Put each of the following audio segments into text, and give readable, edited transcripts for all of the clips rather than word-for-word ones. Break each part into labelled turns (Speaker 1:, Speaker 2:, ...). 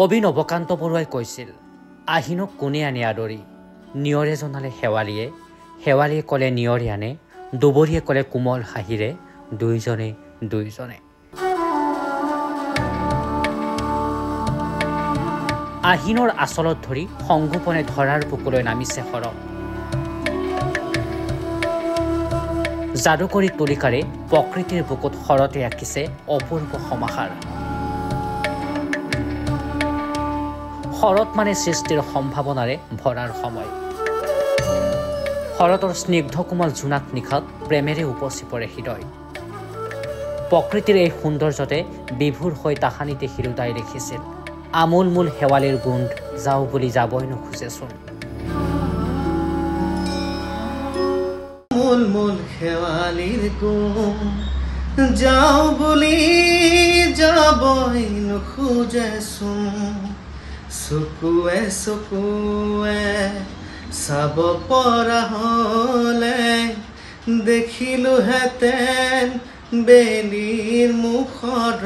Speaker 1: কবি নৱকান্ত বৰুৱাই কৈছিল, আহিনক কোনে আনে আদৰি, নিয়ৰে জনালে শেৱালিয়ে, শেৱালিয়ে ক'লে নিয়ৰে আনে, দুবৰীয়ে ক'লে কোমল হাঁহিৰে, দুইজনে দুইজনে। আহিনৰ আচলত ধৰি সংগোপনে ধৰাৰ বুকুলৈ নামিছে শৰৎ। যাদুকৰী তুলিকাৰে প্ৰকৃতিৰ বুকুত শৰতে আঁকিছে অপূৰ্ব সমাহাৰ। শৰৎ মানে সৃষ্টিৰ সম্ভাৱনাৰে ভৰাৰ সময়। শৰতৰ স্নিগ্ধ কোমল জোনাক নিশাত প্ৰেমেৰে উপচি পৰে হৃদয়। প্ৰকৃতিৰ এই সৌন্দৰ্যতে বিভোৰ হৈ তাহানিতে শিৰোদাই লিখিছিল, আমোল মূল শেৱালিৰ গোন্ধ যাওঁ বুলি যাবই নোখোজেচোন।
Speaker 2: আমোল মূল শেৱালিৰ গোন্ধ যাওঁ বুলি যাবই নোখোজেচোন। চকুৱে চকুৱে চাব পৰা হ'লে দেখিলোহেঁতেন বেলিৰ মুখৰ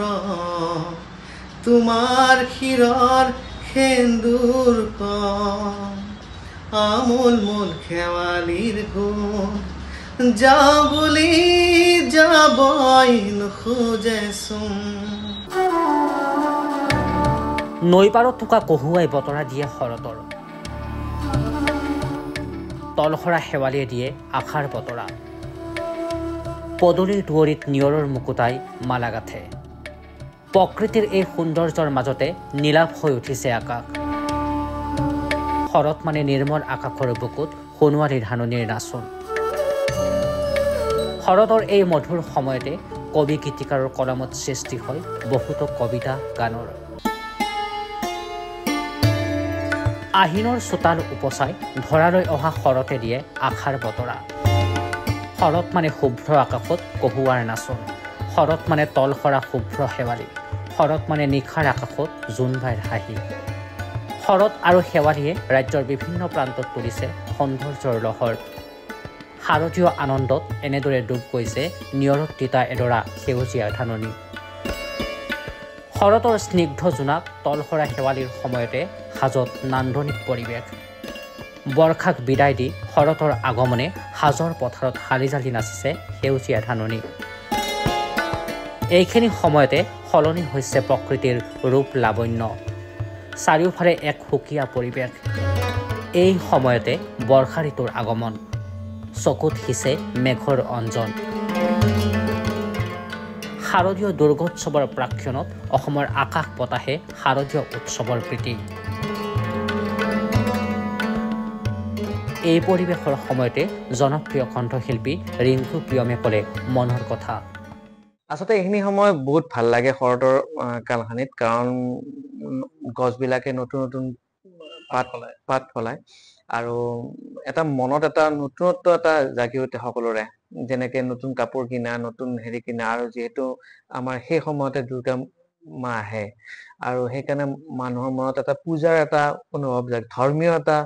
Speaker 2: তোমাৰ শিৰৰ সেন্দুৰ কণ। আমোল মূল শেৱালিৰ গোন্ধ যাওঁ বুলি যাবই নোখোজেচোন।
Speaker 1: নৈপাৰত থকা কহুৱাই বতৰা দিয়ে শৰতৰ, তলসৰা শেৱালিয়ে দিয়ে আশাৰ বতৰা। পদূলিৰ দুৱৰীত নিয়ৰৰ মুকুতাই মালা গাঁঠে। প্ৰকৃতিৰ এই সৌন্দৰ্যৰ মাজতে নীলাভ হৈ উঠিছে আকাশ। শৰৎ মানে নিৰ্মল আকাশৰ বুকুত সোণোৱালী ধাননিৰ নাচোন। শৰতৰ এই মধুৰ সময়তে কবি গীতিকাৰৰ কলমত সৃষ্টি হয় বহুতো কবিতা গানৰ। আহিনৰ চোতাল উপচাই ধৰালৈ অহা শৰতে দিয়ে আশাৰ বতৰা। শৰৎ মানে শুভ্ৰ আকাশত কহুৱাৰ নাচোন। শৰৎ মানে তলসৰা শুভ্ৰ শেৱালি। শৰৎ মানে নিশাৰ আকাশত জোনবাইৰ হাঁহি। শৰৎ আৰু শেৱালিয়ে ৰাজ্যৰ বিভিন্ন প্ৰান্তত তুলিছে সৌন্দৰ্যৰ লহৰ। শাৰদীয় আনন্দত এনেদৰে ডুব গৈছে নিয়ৰত তিতা এডৰা সেউজীয়া ধাননি। শৰতৰ স্নিগ্ধ জোনাক তলসৰা শেৱালিৰ সময়তে সাজত নান্দনিক পৰিৱেশ। বৰ্ষাক বিদায় দি শৰতৰ আগমনে সাজৰ পথাৰত শালি জালি নাচিছে সেউজীয়া ধাননি। এইখিনি সময়তে সলনি হৈছে প্ৰকৃতিৰ ৰূপ লাৱণ্য। চাৰিওফালে এক সুকীয়া পৰিৱেশ। এই সময়তে বৰ্ষা ঋতুৰ আগমন। চকুত সিঁচে মেঘৰ অঞ্জন। শাৰদীয় দুৰ্গোৎসৱৰ প্ৰাক্ষণত অসমৰ আকাশ বতাহে শাৰদীয় উৎসৱৰ প্ৰীতি। এই পৰিৱেশৰ সময়তে জনপ্ৰিয় কণ্ঠশিল্পী ৰিংকু প্ৰিয়মে ক'লে মনৰ কথা।
Speaker 2: আচলতে এইখিনি সময় বহুত ভাল লাগে শৰতৰ কালখানিত, কাৰণ গছবিলাকে নতুন নতুন পাত ফলায় আৰু এটা মনত এটা নতুনত্ব এটা জাগি উঠে সকলোৰে। যেনেকে নতুন কাপোৰ কিনা, নতুন হেৰি কিনা, আৰু যিহেতু আমাৰ সেই সময়তে দুৰ্গা মা আহে আৰু সেইকাৰণে মানুহৰ মনত এটা পূজাৰ এটা অনুভৱ জাগে, ধৰ্মীয় এটা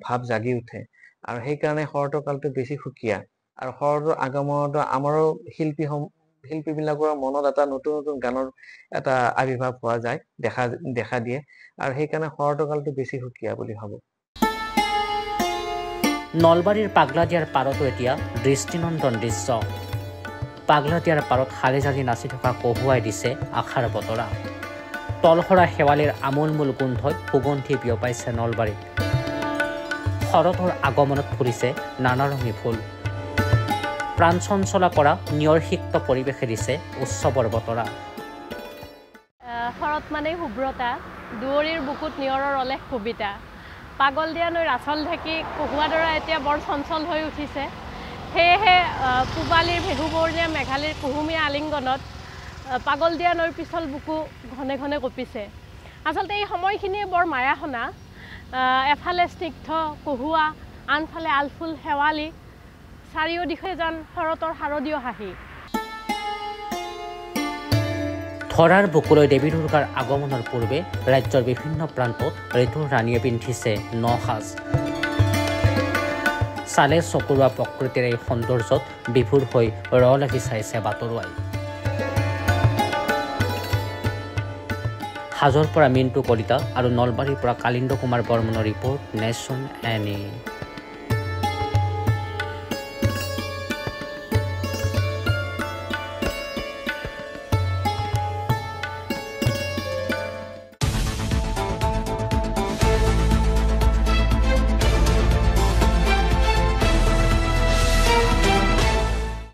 Speaker 2: ভাৱ জাগি উঠে আৰু সেইকাৰণে শৰতৰ কালটো বেছি সুকীয়া। আৰু শৰতৰ আগমনত আমাৰো শিল্পীবিলাকৰ মনত এটা নতুন নতুন গানৰ এটা আবিৰ্ভাৱ হোৱা যায়, দেখা দিয়ে, আৰু সেইকাৰণে শৰতৰ কালটো বেছি সুকীয়া বুলি ভাবোঁ।
Speaker 1: নলবাৰীৰ পাগলাদিয়াৰ পাৰতো এতিয়া দৃষ্টিনন্দন দৃশ্য। পাগলাদিয়াৰ পাৰত শালি জালি নাচি থকা কহুৱাই দিছে আশাৰ বতৰা। তলসৰা শেৱালিৰ আমোলমোল গোন্ধই সুগন্ধি বিয়পাইছে নলবাৰীত। শৰতৰ আগমনত ফুলিছে নানাৰঙী ফুল। প্ৰাণ চঞ্চলা কৰা নিয়ৰসিক্ত পৰিৱেশে দিছে উৎসৱৰ বতৰা।
Speaker 3: শৰৎ মানেই শুভ্ৰতা, দুৱৰীৰ বুকুত নিয়ৰৰ অলেখ কবিতা। পাগল দিয়া নৈৰ আচল ঢাকি কহুৱাডৰা এতিয়া বৰ চঞ্চল হৈ উঠিছে। সেয়েহে পূবালীৰ ভেহুবৰ্ণীয়া মেঘালীৰ কুহুমীয়া আলিংগনত পাগল দিয়া নৈৰ পিছল বুকু ঘনে ঘনে কঁপিছে। আচলতে এই সময়খিনিয়ে বৰ মায়াসনা। এফালে স্নিগ্ধ কহুৱা, আনফালে আলফুল শেৱালি, চাৰিওদিশে যেন শৰতৰ শাৰদীয় হাঁহি।
Speaker 1: ধৰাৰ বুকুলৈ দেৱী দুৰ্গাৰ আগমনৰ পূৰ্বে ৰাজ্যৰ বিভিন্ন প্ৰান্তত ঋতুৰ ৰাণীয়ে পিন্ধিছে ন সাজ। চালে চকুৰোৱা প্ৰকৃতিৰ এই সৌন্দৰ্যত বিভোৰ হৈ লাগি চাইছে বাটৰুৱাই। হাজোৰ পৰা মিণ্টু কলিতা আৰু নলবাৰীৰ পৰা কালিন্দ কুমাৰ বৰ্মনৰ ৰিপৰ্ট নেশ্যন এনি।